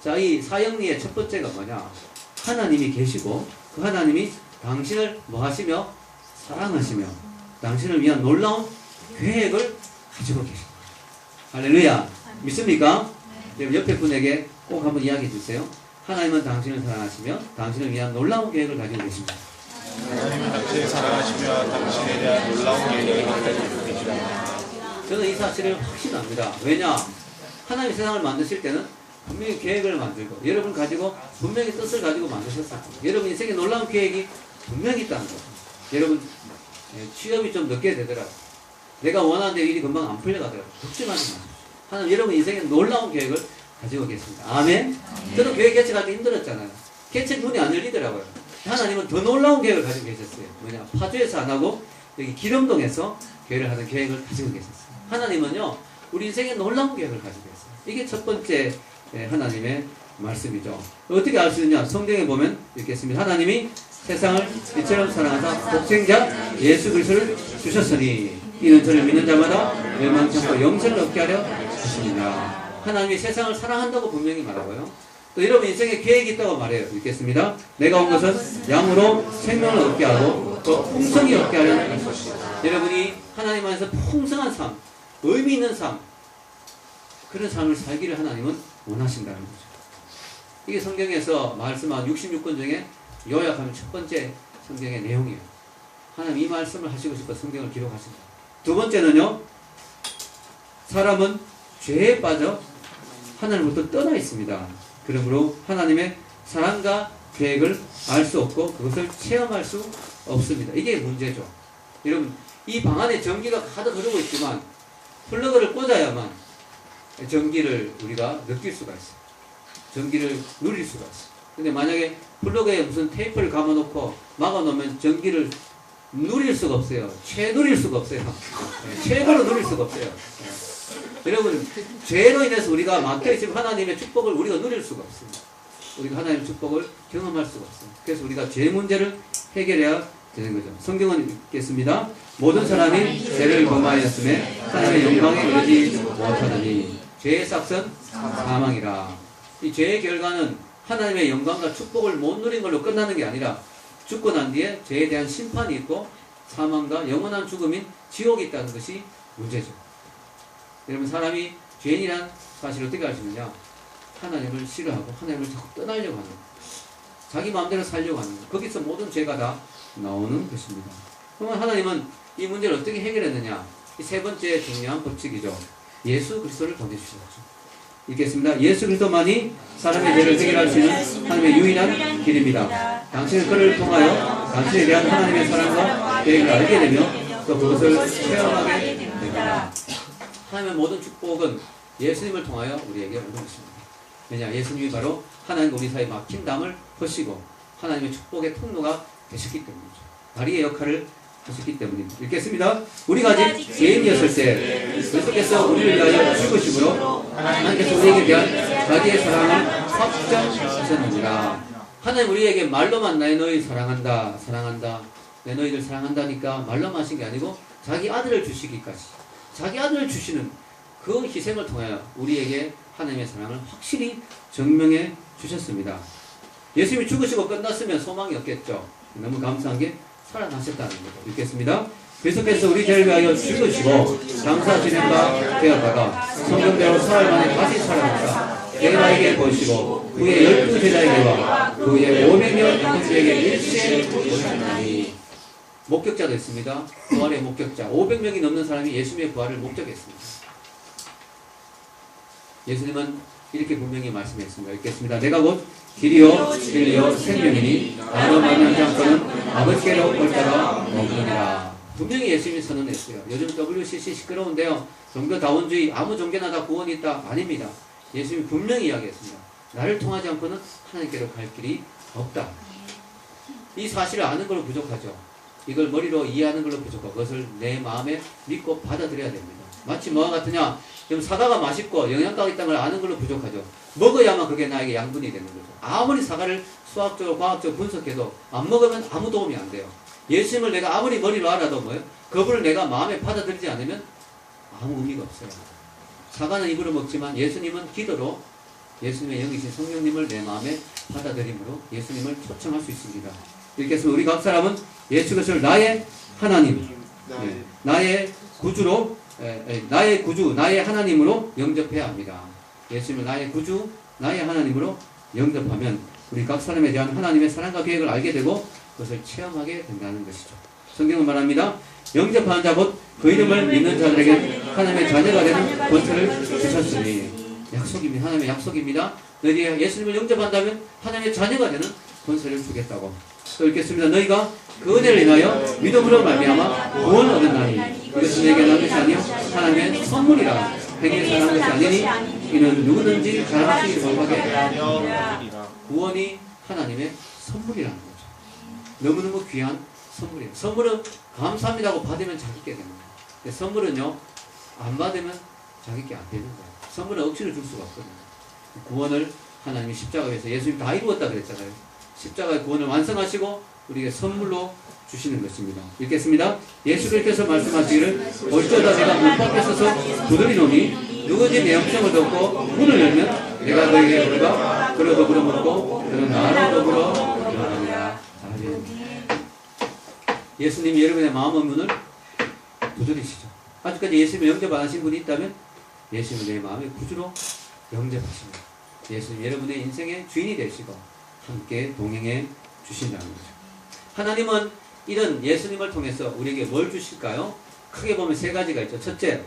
자, 이 사형리의 첫 번째가 뭐냐? 하나님이 계시고 그 하나님이 당신을 뭐 하시며? 사랑하시며 당신을 위한 놀라운 계획을 가지고 계십니다. 할렐루야. 믿습니까? 네. 옆에 분에게 꼭 한번 이야기해 주세요. 하나님은 당신을 사랑하시며 당신을 위한 놀라운 계획을 가지고 계십니다. 하나님은 당신을 사랑하시며 당신에 대한 놀라운 계획을 가지고 계십니다. 저는 이 사실을 확신합니다. 왜냐? 하나님 세상을 만드실 때는 분명히 계획을 만들고 여러분 가지고 분명히 뜻을 가지고 만드셨어요. 여러분 인생에 놀라운 계획이 분명히 있다는 거죠. 여러분 취업이 좀 늦게 되더라도 내가 원하는 일이 금방 안 풀려가더라도 걱정하지 마십시오. 하나님 여러분 인생에 놀라운 계획을 가지고 계십니다. 아멘. 저도 교회 개척할 때 힘들었잖아요. 개척 문이 안 열리더라고요. 하나님은 더 놀라운 계획을 가지고 계셨어요. 뭐냐, 파주에서 안 하고 여기 기름동에서 교회를 하는 계획을 가지고 계셨어요. 하나님은요, 우리 인생에 놀라운 계획을 가지고 계세요. 이게 첫 번째 하나님의 말씀이죠. 어떻게 알 수 있느냐? 성경에 보면 읽겠습니다. 하나님이 세상을 이처럼 사랑하사 독생자 예수 그리스도를 주셨으니 이는 저를 믿는 자마다 멸망치 않고 영생을 얻게 하려 하십니다. 하나님이 세상을 사랑한다고 분명히 말하고요. 또 여러분 인생에 계획이 있다고 말해요. 읽겠습니다. 내가 온 것은 양으로 생명을 얻게 하고 또 풍성히 얻게 하려는 것입니다. 여러분이 하나님 안에서 풍성한 삶, 의미 있는 삶, 그런 삶을 살기를 하나님은 원하신다는 거죠. 이게 성경에서 말씀한 66권 중에 요약하면 첫 번째 성경의 내용이에요. 하나님 이 말씀을 하시고 싶어 성경을 기록하신다. 두 번째는요, 사람은 죄에 빠져 하나님부터 떠나 있습니다. 그러므로 하나님의 사랑과 계획을 알 수 없고 그것을 체험할 수 없습니다. 이게 문제죠. 여러분, 이 방 안에 전기가 가득 흐르고 있지만 플러그를 꽂아야만 전기를 우리가 느낄 수가 있어요. 전기를 누릴 수가 있어요. 근데 만약에 플러그에 무슨 테이프를 감아놓고 막아놓으면 전기를 누릴 수가 없어요. 누릴 수가 없어요. 최고로 누릴 수가 없어요. 여러분, 죄로 인해서 우리가 막혀있으면 하나님의 축복을 우리가 누릴 수가 없습니다. 우리가 하나님의 축복을 경험할 수가 없어요. 그래서 우리가 죄 문제를 해결해야 되는 거죠. 성경은 읽겠습니다. 모든 사람이 죄를 범하였음에 하나님의 영광에 이르지 못하더니 죄의 삭은 사망이라. 이 죄의 결과는 하나님의 영광과 축복을 못 누린 걸로 끝나는 게 아니라 죽고 난 뒤에 죄에 대한 심판이 있고 사망과 영원한 죽음인 지옥이 있다는 것이 문제죠. 여러분, 사람이 죄인이란 사실을 어떻게 알 수 있느냐? 하나님을 싫어하고 하나님을 자꾸 떠나려고 하는 거예요. 자기 마음대로 살려고 하는 거예요. 거기서 모든 죄가 다 나오는 것입니다. 그러면 하나님은 이 문제를 어떻게 해결했느냐? 이 세 번째 중요한 법칙이죠. 예수 그리스도를 보내주셨죠. 읽겠습니다. 예수 그리스도만이 사람의 죄를 해결할 수 있는 하나님의 유일한 길입니다. 당신은 그를 통하여 당신에 대한 하나님의 사랑과 계획을 알게 되며 또 그것을 체험하게 됩니다. 하나님의 모든 축복은 예수님을 통하여 우리에게 오는 것입니다. 왜냐? 예수님이 바로 하나님과 우리 사이에 막힌 담을 허시고 하나님의 축복의 통로가 되셨기 때문이죠. 다리의 역할을 하셨기 때문입니다. 읽겠습니다. 우리가 아직 죄인이었을 때 그리스도께서 우리를 위하여 죽으심으로 하나님께서 우리에게 대한 자기의 사랑을 확정하셨느니라. 하나님 우리에게 말로만 내 너희 사랑한다, 사랑한다, 내 너희들 사랑한다니까 말로만 하신 게 아니고 자기 아들을 주시기까지, 자기 아들을 주시는 그 희생을 통하여 우리에게 하나님의 사랑을 확실히 증명해 주셨습니다. 예수님이 죽으시고 끝났으면 소망이 없겠죠. 너무 감사한 게 살아나셨다는 거죠. 읽겠습니다. 그리스도께서 우리 죄를 위하여 죽으시고 장사 지낸 바 되었다가 성경대로 사흘 만에 다시 살아났다. 대마에게 보시고 그의 12제자에게와 그의 500명 형제에게 일시에 보셨나니. 목격자도 있습니다. 부활의 목격자 500명이 넘는 사람이 예수님의 부활을 목격했습니다. 예수님은 이렇게 분명히 말씀했습니다. 읽겠습니다. 내가 곧 길이요 진리요 생명이니 나로 만나지 않고는 아버지께로 올 자가 없느니라. 분명히 예수님이 선언했어요. 요즘 WCC 시끄러운데요. 종교다원주의 아무 종교나 다 구원이 있다. 아닙니다. 예수님이 분명히 이야기했습니다. 나를 통하지 않고는 하나님께로 갈 길이 없다. 이 사실을 아는 걸로 부족하죠. 이걸 머리로 이해하는 걸로 부족하고 그것을 내 마음에 믿고 받아들여야 됩니다. 마치 뭐와 같으냐? 지금 사과가 맛있고 영양가가 있다는 걸 아는 걸로 부족하죠. 먹어야만 그게 나에게 양분이 되는 거죠. 아무리 사과를 수학적으로 과학적으로 분석해도 안 먹으면 아무 도움이 안 돼요. 예수님을 내가 아무리 머리로 알아도 뭐예요? 그분을 내가 마음에 받아들이지 않으면 아무 의미가 없어요. 사과는 입으로 먹지만 예수님은 기도로 예수님의 영이신 성령님을 내 마음에 받아들임으로 예수님을 초청할 수 있습니다. 읽겠습니다. 우리 각 사람은 예수 그리스도를 나의 하나님, 나의 구주로, 나의 구주, 나의 하나님으로 영접해야 합니다. 예수님을 나의 구주, 나의 하나님으로 영접하면 우리 각 사람에 대한 하나님의 사랑과 계획을 알게 되고 그것을 체험하게 된다는 것이죠. 성경은 말합니다. 영접하는 자 곧 그 이름을 믿는 자들에게 하나님의 자녀가 되는 권세를 주셨으니. 약속입니다. 하나님의 약속입니다. 너희가 예수님을 영접한다면 하나님의 자녀가 되는 권세를 주겠다고. 또 읽겠습니다. 너희가 그 은혜를 인하여 믿음으로 말미암아 구원을 얻었나니 이것은 내게 난 것이 아니요 하나님의 선물이라. 행위에 사랑한 것이 아니니 이는 누구든지 자랑하시기 못하게 하리라. 구원이 하나님의 선물이라는 거죠. 너무너무 귀한 선물이에요. 선물은 감사합니다고 받으면 자기께 되는 거예요. 근데 선물은요, 안 받으면 자기께 안 되는 거예요. 선물은 억지로 줄 수가 없거든요. 구원을 하나님이 십자가에서 예수님 다 이루었다 그랬잖아요. 십자가의 구원을 완성하시고 우리에게 선물로 주시는 것입니다. 읽겠습니다. 예수께서 말씀하시기를 어쩌다 내가 문 밖에 서서 두드리노니 누구든지 내 음성을 듣고 문을 열면 내가 그에게 들어가 그로 더불어 먹고 그는 나로 더불어 일어나리라. 예수님이 여러분의 마음의 문을 두드리시죠. 아직까지 예수님을 영접 안 하신 분이 있다면 예수님을 내 마음의 구주로 영접하십니다. 예수님 여러분의 인생의 주인이 되시고 함께 동행해 주신다는 거죠. 하나님은 이런 예수님을 통해서 우리에게 뭘 주실까요? 크게 보면 세 가지가 있죠. 첫째,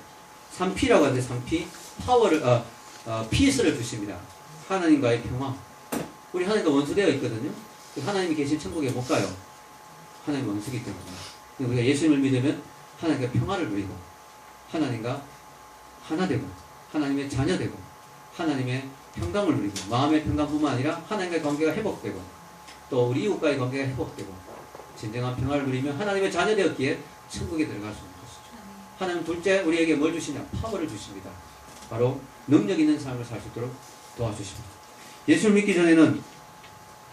3P라고 하는데 3P, 파워를, 피스를 주십니다. 하나님과의 평화. 우리 하나님과 원수되어 있거든요. 하나님이 계신 천국에 못 가요. 하나님 원수기 때문에. 우리가 예수님을 믿으면 하나님과 평화를 누리고 하나님과 하나 되고 하나님의 자녀 되고 하나님의 평강을 누리고 마음의 평강뿐만 아니라 하나님과의 관계가 회복되고 또 우리 이웃과의 관계가 회복되고 진정한 평화를 누리며 하나님의 자녀 되었기에 천국에 들어갈 수 있는 것이죠. 하나님 둘째 우리에게 뭘 주시냐? 파워를 주십니다. 바로 능력 있는 삶을 살 수 있도록 도와주십니다. 예수를 믿기 전에는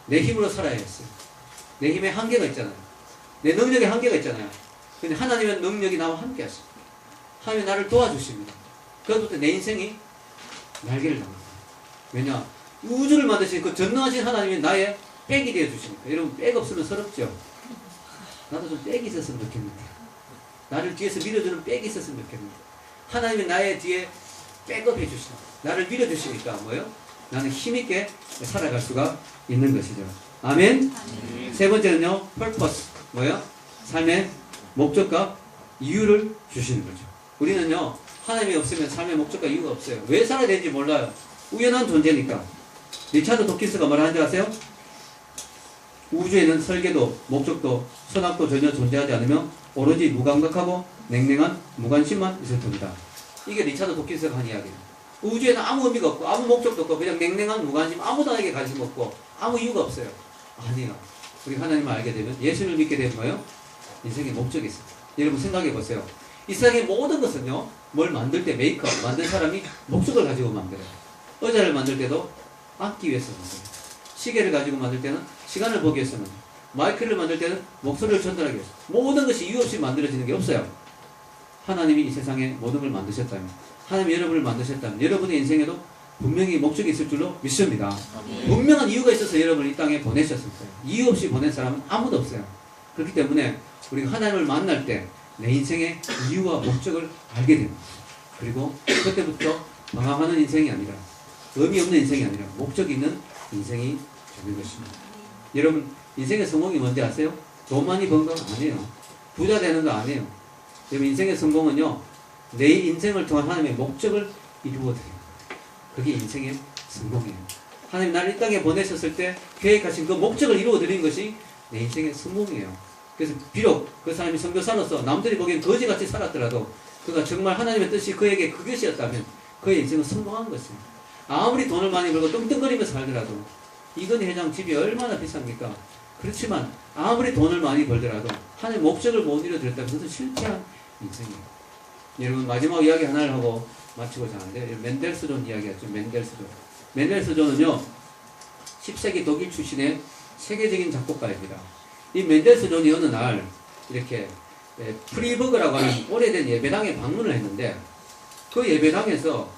내 힘으로 살아야 했어요. 내 힘에 한계가 있잖아요. 내 능력에 한계가 있잖아요. 근데 하나님의 능력이 나와 함께 하십니다. 하나님이 나를 도와주십니다. 그것부터 내 인생이 날개를 달립니다. 왜냐? 우주를 만드신 그 전능하신 하나님이 나의 백이 되어 주시니까. 여러분 백 없으면 서럽죠? 나도 좀 백이 있었으면 좋겠는데. 나를 뒤에서 밀어주는 백이 있었으면 좋겠는데. 하나님이 나의 뒤에 백업 해주시고 나를 밀어주시니까 뭐예요? 나는 힘있게 살아갈 수가 있는 것이죠. 아멘? 아멘. 세 번째는요. purpose. 뭐예요? 삶의 목적과 이유를 주시는 거죠. 우리는요. 하나님이 없으면 삶의 목적과 이유가 없어요. 왜 살아야 되는지 몰라요. 우연한 존재니까. 리차드 도킨스가 뭐라 하는지 아세요? 우주에는 설계도, 목적도, 선악도 전혀 존재하지 않으며 오로지 무감각하고 냉랭한 무관심만 있을 뿐이다. 이게 리차드 도킨스가 한 이야기예요. 우주에는 아무 의미가 없고 아무 목적도 없고 그냥 냉랭한 무관심, 아무도 나에게 관심 없고 아무 이유가 없어요. 아니요. 우리 하나님을 알게 되면 예수를 믿게 되면 뭐예요? 인생의 목적이 있어요. 여러분 생각해 보세요. 이 세상의 모든 것은요. 뭘 만들 때 메이크업, 만든 사람이 목적을 가지고 만들어요. 의자를 만들 때도 앉기 위해서 만들어요. 시계를 가지고 만들 때는 시간을 보기 위해서 만들어요. 마이크를 만들 때는 목소리를 전달하기 위해서. 모든 것이 이유 없이 만들어지는 게 없어요. 하나님이 이 세상에 모든 걸 만드셨다면, 하나님이 여러분을 만드셨다면 여러분의 인생에도 분명히 목적이 있을 줄로 믿습니다. 분명한 이유가 있어서 여러분을 이 땅에 보내셨을 거예요. 이유 없이 보낸 사람은 아무도 없어요. 그렇기 때문에 우리가 하나님을 만날 때 내 인생의 이유와 목적을 알게 됩니다. 그리고 그때부터 방황하는 인생이 아니라 의미 없는 인생이 아니라 목적이 있는 인생이 되는 것입니다. 여러분 인생의 성공이 뭔지 아세요? 돈 많이 번 거 아니에요. 부자 되는 거 아니에요. 여러분 인생의 성공은요. 내 인생을 통한 하나님의 목적을 이루어드려요. 그게 인생의 성공이에요. 하나님 나를 이 땅에 보내셨을 때 계획하신 그 목적을 이루어드리는 것이 내 인생의 성공이에요. 그래서 비록 그 사람이 선교사로서 남들이 보기엔 거지같이 살았더라도 그가 정말 하나님의 뜻이 그에게 그것이었다면 그의 인생은 성공한 것입니다. 아무리 돈을 많이 벌고 뚱뚱거리며 살더라도 이건희 회장 집이 얼마나 비쌉니까? 그렇지만 아무리 돈을 많이 벌더라도 하나님의 목적을 못 이루어드렸다면 그것은 실패한 인생이에요. 여러분 마지막 이야기 하나를 하고 마치고자 하는데 멘델스존 이야기였죠. 멘델스존은요 10세기 독일 출신의 세계적인 작곡가입니다. 이 멘델스존이 어느 날 이렇게 프리버그라고 하는 오래된 예배당에 방문을 했는데 그 예배당에서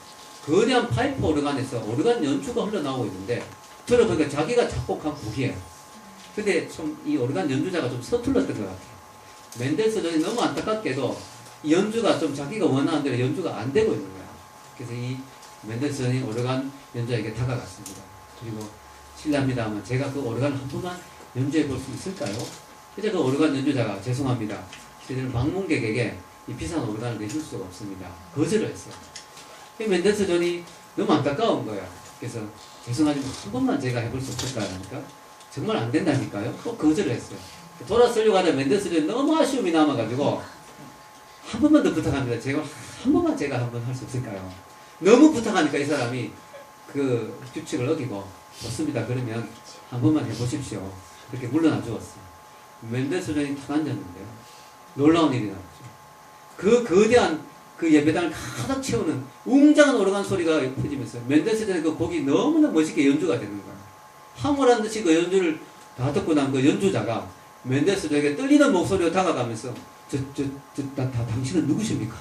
거대한 파이프 오르간에서 오르간 연주가 흘러나오고 있는데 들어보니까 자기가 작곡한 곡이에요. 근데 좀 이 오르간 연주자가 좀 서툴렀던 것 같아요. 멘델스존이 너무 안타깝게도 이 연주가 좀 자기가 원하는 대로 연주가 안 되고 있는 거야. 그래서 이 멘델스존이 오르간 연주자에게 다가갔습니다. 그리고 실례합니다만 제가 그 오르간을 한 번만 연주해 볼 수 있을까요? 그래서 그 오르간 연주자가 죄송합니다. 저희들은 방문객에게 이 비싼 오르간을 내줄 수가 없습니다. 거절을 했어요. 멘델스존이 너무 안타까운 거야. 그래서 죄송하지만 한 번만 제가 해볼 수 없을까요? 하니까 정말 안 된다니까요. 또 거절을 했어요. 돌아서려고 하다 멘델스존이 너무 아쉬움이 남아가지고 한 번만 더 부탁합니다. 제가 한 번만 제가 한번 할 수 없을까요? 너무 부탁하니까 이 사람이 그 규칙을 어기고 좋습니다. 그러면 한 번만 해보십시오. 그렇게 물러나 주었어요. 멘델스존이 탁 앉았는데요. 놀라운 일이 나왔죠. 그 거대한 그 예배당을 가득 채우는 웅장한 오르간 소리가 퍼지면서 멘델스존의 그 곡이 너무나 멋있게 연주가 되는 거예요. 황홀한 듯이 그 연주를 다 듣고 난 그 연주자가 멘델스존에게 떨리는 목소리로 다가가면서 당신은 누구십니까?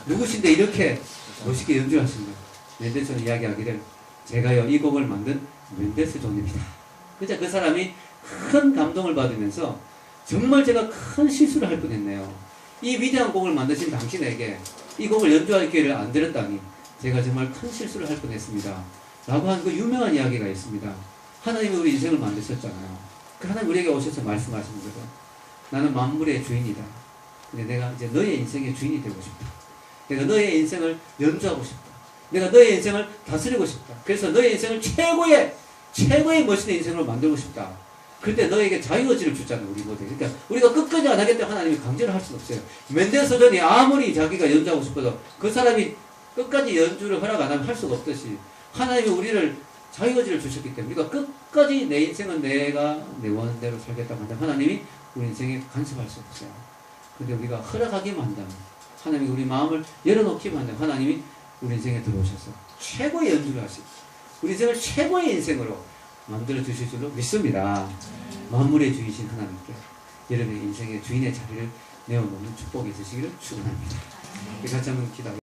누구신데 이렇게 멋있게 연주하신 거예요. 멘델스존이 이야기하기를 제가요 이 곡을 만든 멘델스존입니다. 그자 그 사람이 큰 감동을 받으면서 정말 제가 큰 실수를 할 뻔했네요. 이 위대한 곡을 만드신 당신에게 이 곡을 연주할 기회를 안 드렸다니 제가 정말 큰 실수를 할 뻔했습니다. 라고 한 그 유명한 이야기가 있습니다. 하나님이 우리 인생을 만드셨잖아요. 그 하나님 우리에게 오셔서 말씀하시는 거죠. 나는 만물의 주인이다. 근데 내가 이제 너의 인생의 주인이 되고 싶다. 내가 너의 인생을 연주하고 싶다. 내가 너의 인생을 다스리고 싶다. 그래서 너의 인생을 최고의 멋있는 인생으로 만들고 싶다. 그때 너에게 자유의지를 주잖아요, 우리 모두. 그러니까 우리가 끝까지 안 하겠다고 하나님이 강제를 할 수는 없어요. 멘델스존이 아무리 자기가 연주하고 싶어도 그 사람이 끝까지 연주를 허락 안 하면 할 수가 없듯이 하나님이 우리를 자유의지를 주셨기 때문에 우리가 끝까지 내 인생은 내가 내 원대로 살겠다고 한다면 하나님이 우리 인생에 간섭할 수 없어요. 근데 우리가 허락하기만 한다면 하나님이 우리 마음을 열어놓기만 한다면 하나님이 우리 인생에 들어오셔서 최고의 연주를 하시고 우리 인생을 최고의 인생으로 만들어 주실 줄로 믿습니다. 만물의 주이신 하나님께 여러분의 인생의 주인의 자리를 내어놓는 축복이 있으시기를 축원합니다. 같이 한번 기도하겠습니다.